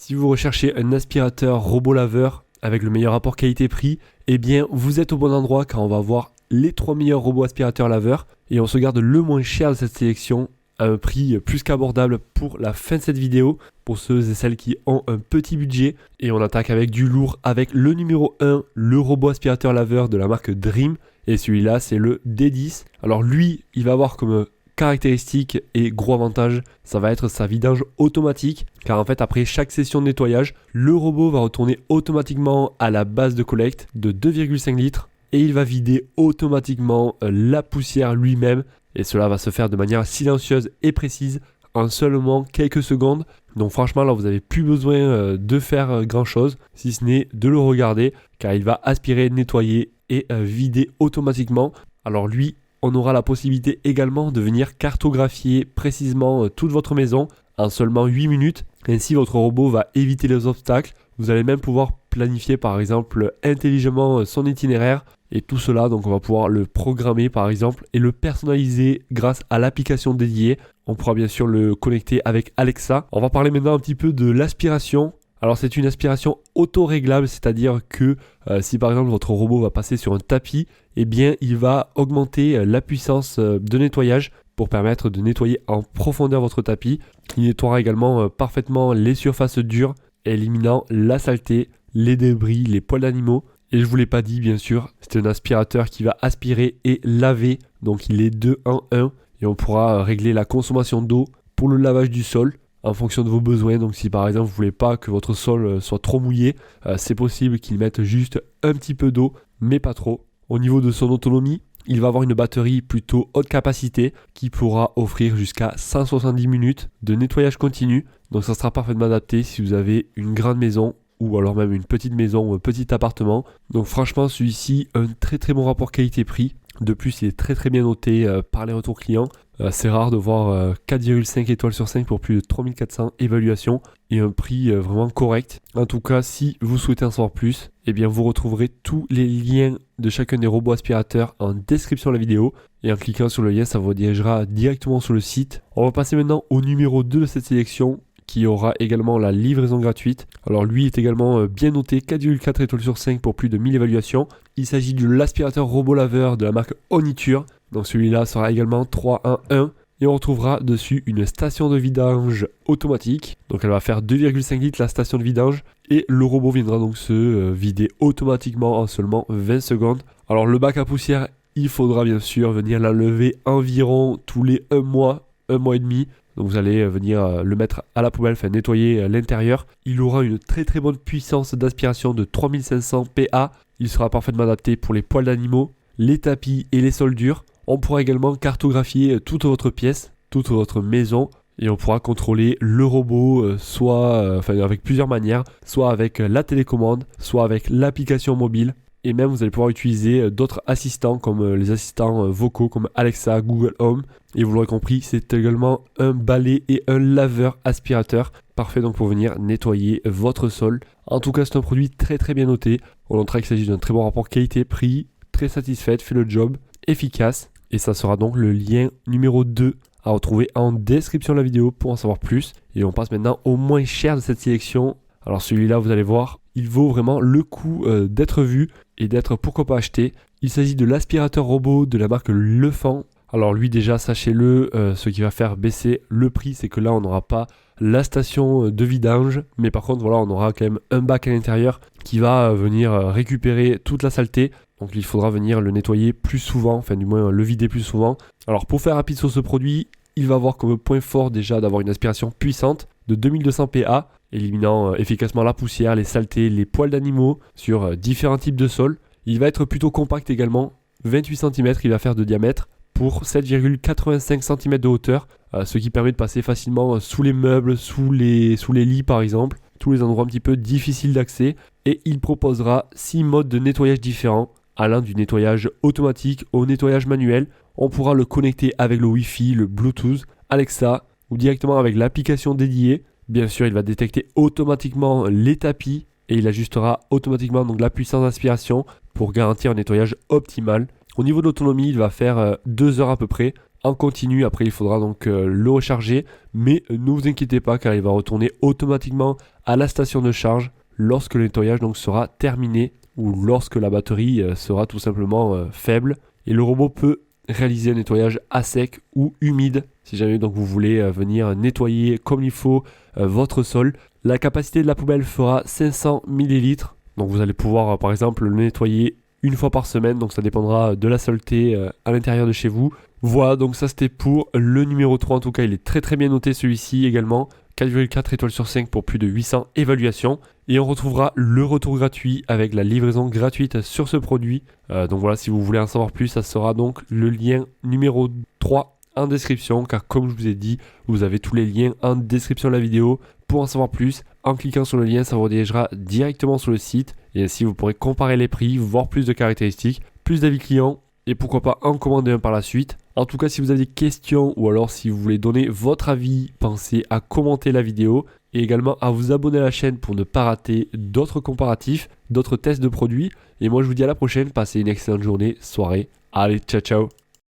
Si vous recherchez un aspirateur robot laveur avec le meilleur rapport qualité-prix, eh bien vous êtes au bon endroit car on va voir les 3 meilleurs robots aspirateurs laveurs et on se garde le moins cher de cette sélection à un prix plus qu'abordable pour la fin de cette vidéo, pour ceux et celles qui ont un petit budget. Et on attaque avec du lourd avec le numéro 1, le robot aspirateur laveur de la marque Dream. Et celui-là, c'est le D10. Alors lui, il va avoir comme caractéristique et gros avantage, ça va être sa vidange automatique. Car en fait, après chaque session de nettoyage, le robot va retourner automatiquement à la base de collecte de 2,5 litres. Et il va vider automatiquement la poussière lui-même. Et cela va se faire de manière silencieuse et précise en seulement quelques secondes. Donc franchement là vous n'avez plus besoin de faire grand chose si ce n'est de le regarder car il va aspirer, nettoyer et vider automatiquement. Alors lui, on aura la possibilité également de venir cartographier précisément toute votre maison en seulement 8 minutes. Ainsi votre robot va éviter les obstacles. Vous allez même pouvoir planifier par exemple intelligemment son itinéraire. Et tout cela, donc on va pouvoir le programmer par exemple et le personnaliser grâce à l'application dédiée. On pourra bien sûr le connecter avec Alexa. On va parler maintenant un petit peu de l'aspiration. Alors c'est une aspiration auto-réglable, c'est-à-dire que si par exemple votre robot va passer sur un tapis, eh bien il va augmenter la puissance de nettoyage pour permettre de nettoyer en profondeur votre tapis. Il nettoiera également parfaitement les surfaces dures, éliminant la saleté, les débris, les poils d'animaux. Et je ne vous l'ai pas dit bien sûr, c'est un aspirateur qui va aspirer et laver, donc il est 2 en 1 et on pourra régler la consommation d'eau pour le lavage du sol en fonction de vos besoins. Donc si par exemple vous ne voulez pas que votre sol soit trop mouillé, c'est possible qu'il mette juste un petit peu d'eau, mais pas trop. Au niveau de son autonomie, il va avoir une batterie plutôt haute capacité qui pourra offrir jusqu'à 170 minutes de nettoyage continu. Donc ça sera parfaitement adapté si vous avez une grande maison ou alors même une petite maison ou un petit appartement. Donc franchement celui-ci, un très bon rapport qualité-prix. De plus il est très bien noté par les retours clients. C'est rare de voir 4,5 étoiles sur 5 pour plus de 3400 évaluations et un prix vraiment correct. En tout cas si vous souhaitez en savoir plus, eh bien vous retrouverez tous les liens de chacun des robots aspirateurs en description de la vidéo. Et en cliquant sur le lien ça vous redirigera directement sur le site. On va passer maintenant au numéro 2 de cette sélection, qui aura également la livraison gratuite. Alors lui est également bien noté, 4,4 étoiles sur 5 pour plus de 1000 évaluations. Il s'agit de l'aspirateur robot laveur de la marque Oniture. Donc celui-là sera également 3 en 1. Et on retrouvera dessus une station de vidange automatique. Donc elle va faire 2,5 litres la station de vidange. Et le robot viendra donc se vider automatiquement en seulement 20 secondes. Alors le bac à poussière, il faudra bien sûr venir l'enlever environ tous les 1 mois et demi. Donc vous allez venir le mettre à la poubelle, enfin nettoyer l'intérieur. Il aura une très bonne puissance d'aspiration de 3500 PA. Il sera parfaitement adapté pour les poils d'animaux, les tapis et les sols durs. On pourra également cartographier toute votre pièce, toute votre maison. Et on pourra contrôler le robot avec plusieurs manières. Soit avec la télécommande, soit avec l'application mobile. Et même vous allez pouvoir utiliser d'autres assistants comme les assistants vocaux comme Alexa, Google Home. Et vous l'aurez compris, c'est également un balai et un laveur aspirateur. Parfait donc pour venir nettoyer votre sol. En tout cas c'est un produit très bien noté. On notera qu'il s'agit d'un très bon rapport qualité-prix. Très satisfait, fait le job, efficace. Et ça sera donc le lien numéro 2 à retrouver en description de la vidéo pour en savoir plus. Et on passe maintenant au moins cher de cette sélection. Alors celui-là vous allez voir, il vaut vraiment le coup d'être vu et d'être pourquoi pas acheté. Il s'agit de l'aspirateur robot de la marque Lefan. Alors lui déjà sachez-le, ce qui va faire baisser le prix c'est que là on n'aura pas la station de vidange. Mais par contre voilà, on aura quand même un bac à l'intérieur qui va venir récupérer toute la saleté. Donc il faudra venir le nettoyer plus souvent, enfin du moins le vider plus souvent. Alors pour faire rapide sur ce produit, il va avoir comme point fort déjà d'avoir une aspiration puissante de 2200 PA, éliminant efficacement la poussière, les saletés, les poils d'animaux sur différents types de sols. Il va être plutôt compact également, 28 cm il va faire de diamètre pour 7,85 cm de hauteur, ce qui permet de passer facilement sous les meubles, sous les lits par exemple, tous les endroits un petit peu difficiles d'accès. Et il proposera 6 modes de nettoyage différents, allant du nettoyage automatique au nettoyage manuel. On pourra le connecter avec le Wi-Fi, le Bluetooth, Alexa ou directement avec l'application dédiée. Bien sûr, il va détecter automatiquement les tapis et il ajustera automatiquement donc la puissance d'aspiration pour garantir un nettoyage optimal. Au niveau de l'autonomie, il va faire 2 heures à peu près en continu. Après, il faudra donc le recharger, mais ne vous inquiétez pas car il va retourner automatiquement à la station de charge lorsque le nettoyage donc sera terminé ou lorsque la batterie sera tout simplement faible. Et le robot peut réaliser un nettoyage à sec ou humide si jamais donc vous voulez venir nettoyer comme il faut votre sol. La capacité de la poubelle fera 500 ml. Donc vous allez pouvoir par exemple le nettoyer une fois par semaine, donc ça dépendra de la saleté à l'intérieur de chez vous. Voilà, donc ça c'était pour le numéro 3, en tout cas il est très très bien noté celui-ci également. 4,4 étoiles sur 5 pour plus de 800 évaluations. Et on retrouvera le retour gratuit avec la livraison gratuite sur ce produit. Donc voilà, si vous voulez en savoir plus, ça sera donc le lien numéro 3 en description, car comme je vous ai dit, vous avez tous les liens en description de la vidéo. Pour en savoir plus, en cliquant sur le lien, ça vous redirigera directement sur le site. Et ainsi, vous pourrez comparer les prix, voir plus de caractéristiques, plus d'avis clients et pourquoi pas en commander un par la suite. En tout cas, si vous avez des questions ou alors si vous voulez donner votre avis, pensez à commenter la vidéo et également à vous abonner à la chaîne pour ne pas rater d'autres comparatifs, d'autres tests de produits. Et moi, je vous dis à la prochaine, passez une excellente journée, soirée. Allez, ciao ciao.